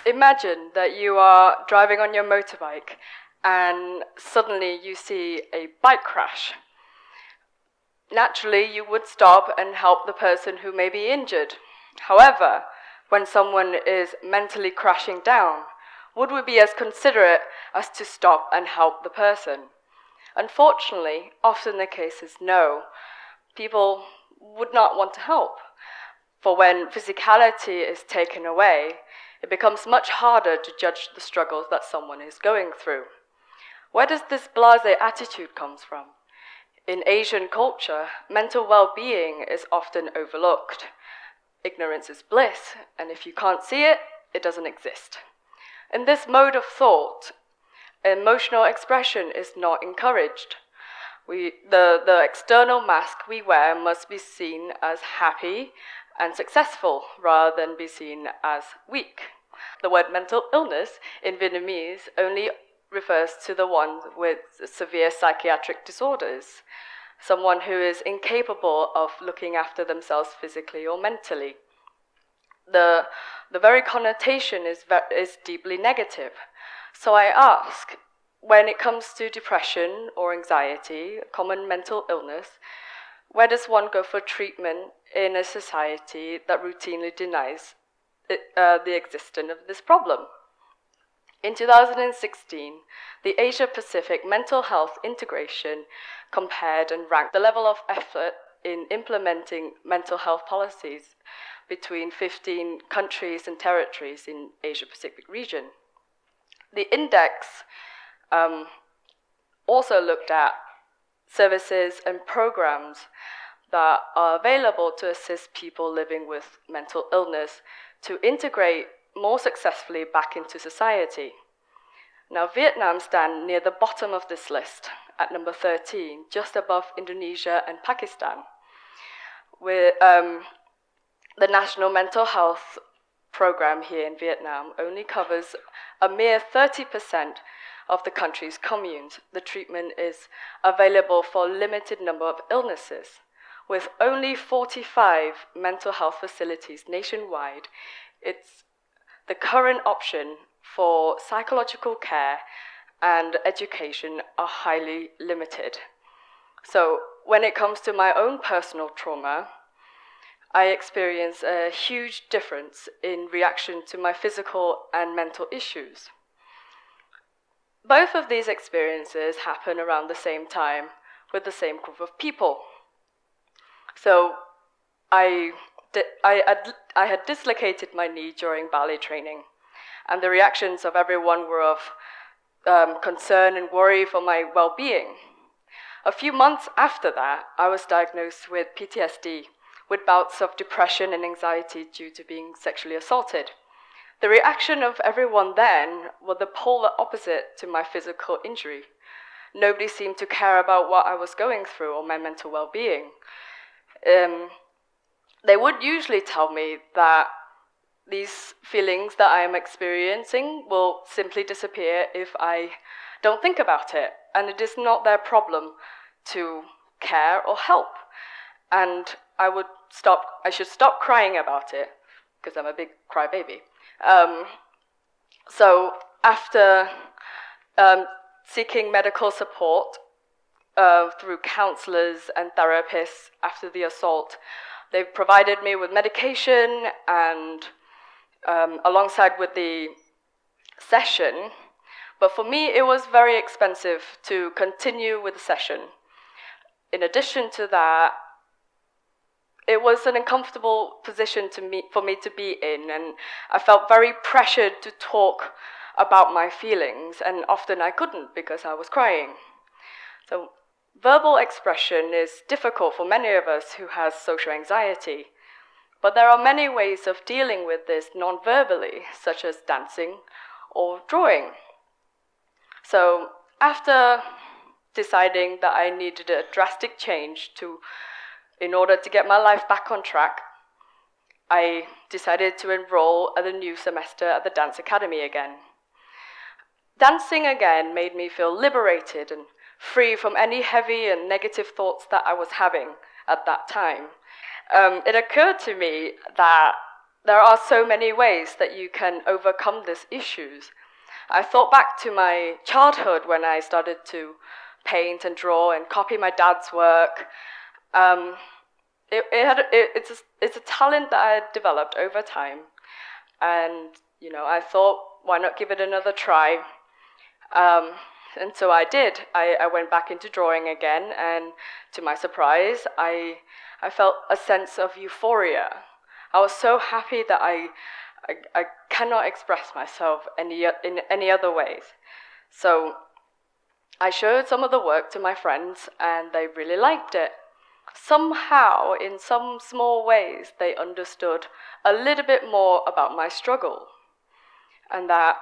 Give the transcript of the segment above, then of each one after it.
Imagine that you are driving on your motorbike and suddenly you see a bike crash. Naturally, you would stop and help the person who may be injured. However, when someone is mentally crashing down, would we be as considerate as to stop and help the person? Unfortunately, often the case is no. People would not want to help. For when physicality is taken away, it becomes much harder to judge the struggles that someone is going through. Where does this blasé attitude come from? In Asian culture, mental well-being is often overlooked. Ignorance is bliss, and if you can't see it, it doesn't exist. In this mode of thought, emotional expression is not encouraged. The external mask we wear must be seen as happy and successful rather than be seen as weak. The word mental illness in Vietnamese only refers to the one with severe psychiatric disorders, someone who is incapable of looking after themselves physically or mentally. The very connotation is deeply negative. So I ask, when it comes to depression or anxiety, a common mental illness, where does one go for treatment in a society that routinely denies the existence of this problem? In 2016, the Asia-Pacific Mental Health Integration compared and ranked the level of effort in implementing mental health policies between 15 countries and territories in Asia-Pacific region. The index also looked at services and programs that are available to assist people living with mental illness to integrate more successfully back into society. Now, Vietnam stands near the bottom of this list at number 13, just above Indonesia and Pakistan, where the National Mental Health Program here in Vietnam only covers a mere 30% of the country's communes. The treatment is available for a limited number of illnesses. With only 45 mental health facilities nationwide, the current option for psychological care and education are highly limited. So when it comes to my own personal trauma, I experience a huge difference in reaction to my physical and mental issues. Both of these experiences happen around the same time with the same group of people. So I had dislocated my knee during ballet training, and the reactions of everyone were of concern and worry for my well-being. A few months after that, I was diagnosed with PTSD, with bouts of depression and anxiety due to being sexually assaulted. The reaction of everyone then was the polar opposite to my physical injury. Nobody seemed to care about what I was going through or my mental well-being. They would usually tell me that these feelings that I am experiencing will simply disappear if I don't think about it, and it is not their problem to care or help. And I should stop crying about it, because I'm a big crybaby. So after seeking medical support through counselors and therapists after the assault, they provided me with medication and alongside with the session. But for me, it was very expensive to continue with the session. In addition to that, it was an uncomfortable position for me to be in, and I felt very pressured to talk about my feelings, and often I couldn't because I was crying. So verbal expression is difficult for many of us who has social anxiety, but there are many ways of dealing with this non-verbally, such as dancing or drawing. So after deciding that I needed a drastic change in order to get my life back on track, I decided to enroll at the new semester at the dance academy again. Dancing again made me feel liberated and free from any heavy and negative thoughts that I was having at that time. it occurred to me that there are so many ways that you can overcome these issues. I thought back to my childhood when I started to paint and draw and copy my dad's work. It's a talent that I had developed over time, and I thought, why not give it another try? And so I did. I went back into drawing again, and to my surprise, I felt a sense of euphoria. I was so happy that I cannot express myself in any other ways. So I showed some of the work to my friends, and they really liked it. Somehow, in some small ways, they understood a little bit more about my struggle. And that,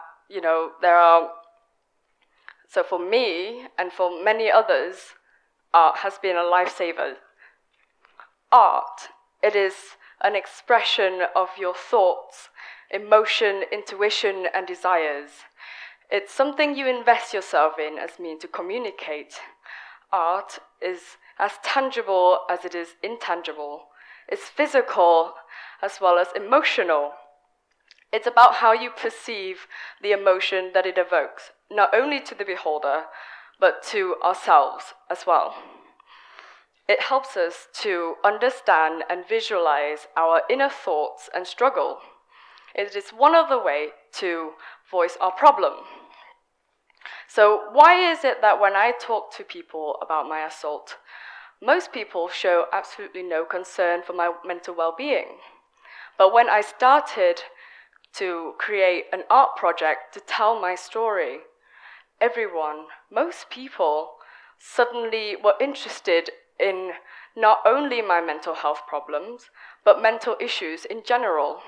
so for me and for many others, art has been a lifesaver. Art, it is an expression of your thoughts, emotion, intuition, and desires. It's something you invest yourself in as means to communicate. Art is as tangible as it is intangible. It's physical as well as emotional. It's about how you perceive the emotion that it evokes, not only to the beholder, but to ourselves as well. It helps us to understand and visualize our inner thoughts and struggle. It is one other way to voice our problem. So why is it that when I talk to people about my assault, most people show absolutely no concern for my mental well-being? But when I started to create an art project to tell my story, most people suddenly were interested in not only my mental health problems, but mental issues in general.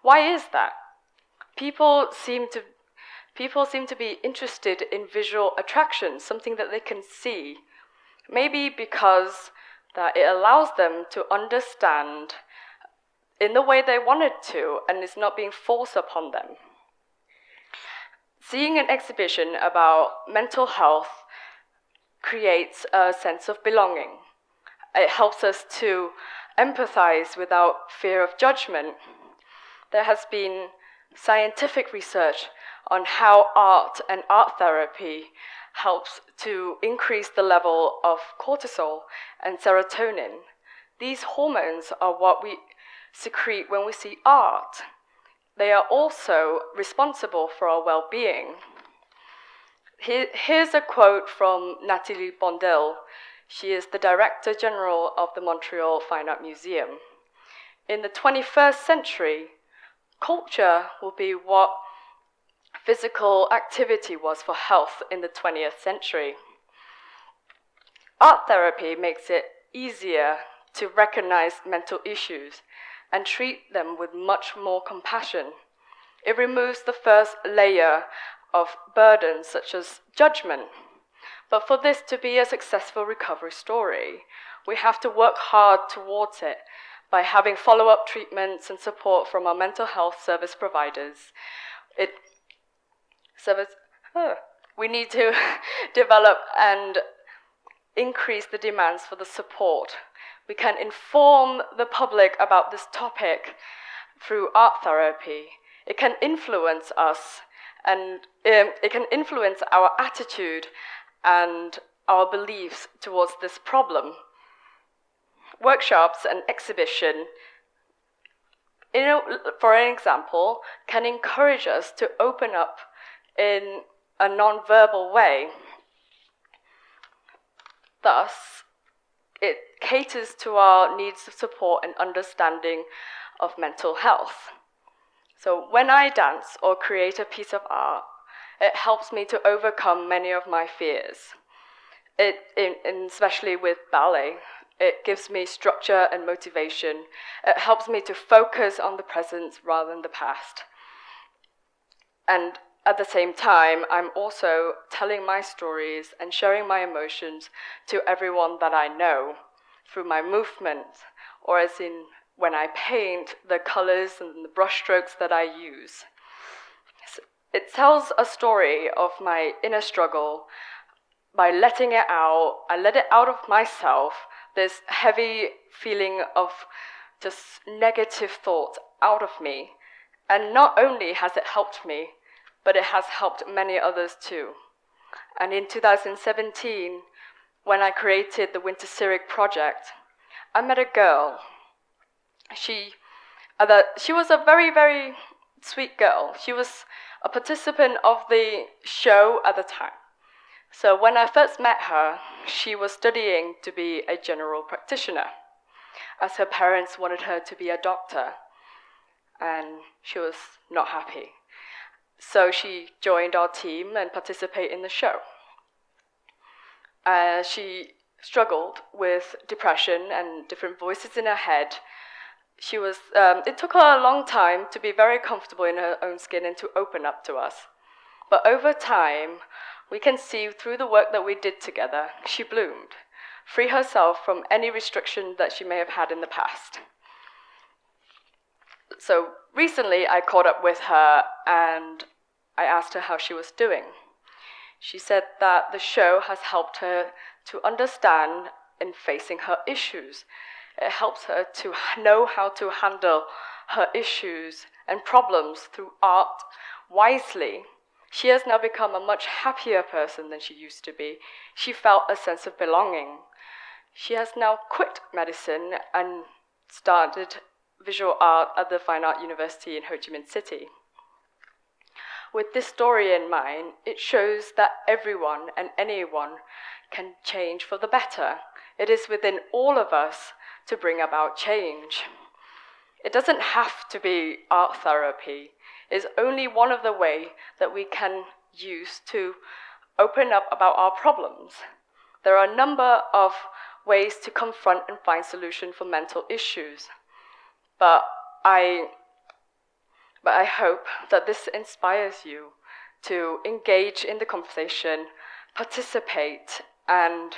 Why is that? People seem to be interested in visual attraction, something that they can see. Maybe because that it allows them to understand in the way they wanted to, and it's not being forced upon them. Seeing an exhibition about mental health creates a sense of belonging. It helps us to empathize without fear of judgment. There has been scientific research on how art and art therapy helps to increase the level of cortisol and serotonin. These hormones are what we secrete when we see art. They are also responsible for our well-being. Here's a quote from Nathalie Bondel. She is the Director General of the Montreal Fine Art Museum. In the 21st century, culture will be what physical activity was for health in the 20th century. Art therapy makes it easier to recognize mental issues and treat them with much more compassion. It removes the first layer of burdens such as judgment. But for this to be a successful recovery story, we have to work hard towards it by having follow-up treatments and support from our mental health service providers. We need to develop and increase the demands for the support. We can inform the public about this topic through art therapy. It can influence us, and it can influence our attitude and our beliefs towards this problem. Workshops and exhibition, for an example, can encourage us to open up in a non-verbal way. Thus, it caters to our needs of support and understanding of mental health. So when I dance or create a piece of art, it helps me to overcome many of my fears. Especially with ballet, it gives me structure and motivation. It helps me to focus on the present rather than the past. And at the same time, I'm also telling my stories and sharing my emotions to everyone that I know through my movements, or as in when I paint, the colors and the brushstrokes that I use. It tells a story of my inner struggle. By letting it out, I let it out of myself, this heavy feeling of just negative thoughts out of me. And not only has it helped me, but it has helped many others too. And in 2017, when I created the Winter Cyric project, I met a girl. She was a very, very sweet girl. She was a participant of the show at the time. So when I first met her, she was studying to be a general practitioner, as her parents wanted her to be a doctor, and she was not happy. So she joined our team and participated in the show. She struggled with depression and different voices in her head. It took her a long time to be very comfortable in her own skin and to open up to us. But over time, we can see through the work that we did together, she bloomed, free herself from any restriction that she may have had in the past. So recently, I caught up with her and I asked her how she was doing. She said that the show has helped her to understand in facing her issues. It helps her to know how to handle her issues and problems through art wisely. She has now become a much happier person than she used to be. She felt a sense of belonging. She has now quit medicine and started visual art at the Fine Art University in Ho Chi Minh City. With this story in mind, it shows that everyone and anyone can change for the better. It is within all of us to bring about change. It doesn't have to be art therapy. It's only one of the ways that we can use to open up about our problems. There are a number of ways to confront and find solutions for mental issues. But I hope that this inspires you to engage in the conversation, participate, and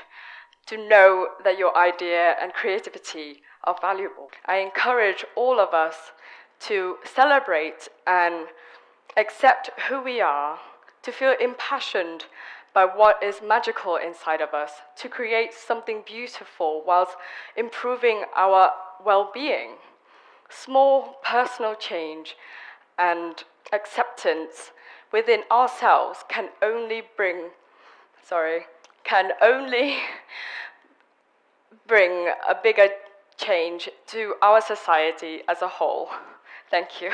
to know that your idea and creativity are valuable. I encourage all of us to celebrate and accept who we are, to feel impassioned by what is magical inside of us, to create something beautiful whilst improving our well-being. Small personal change and acceptance within ourselves can only bring a bigger change to our society as a whole. Thank you.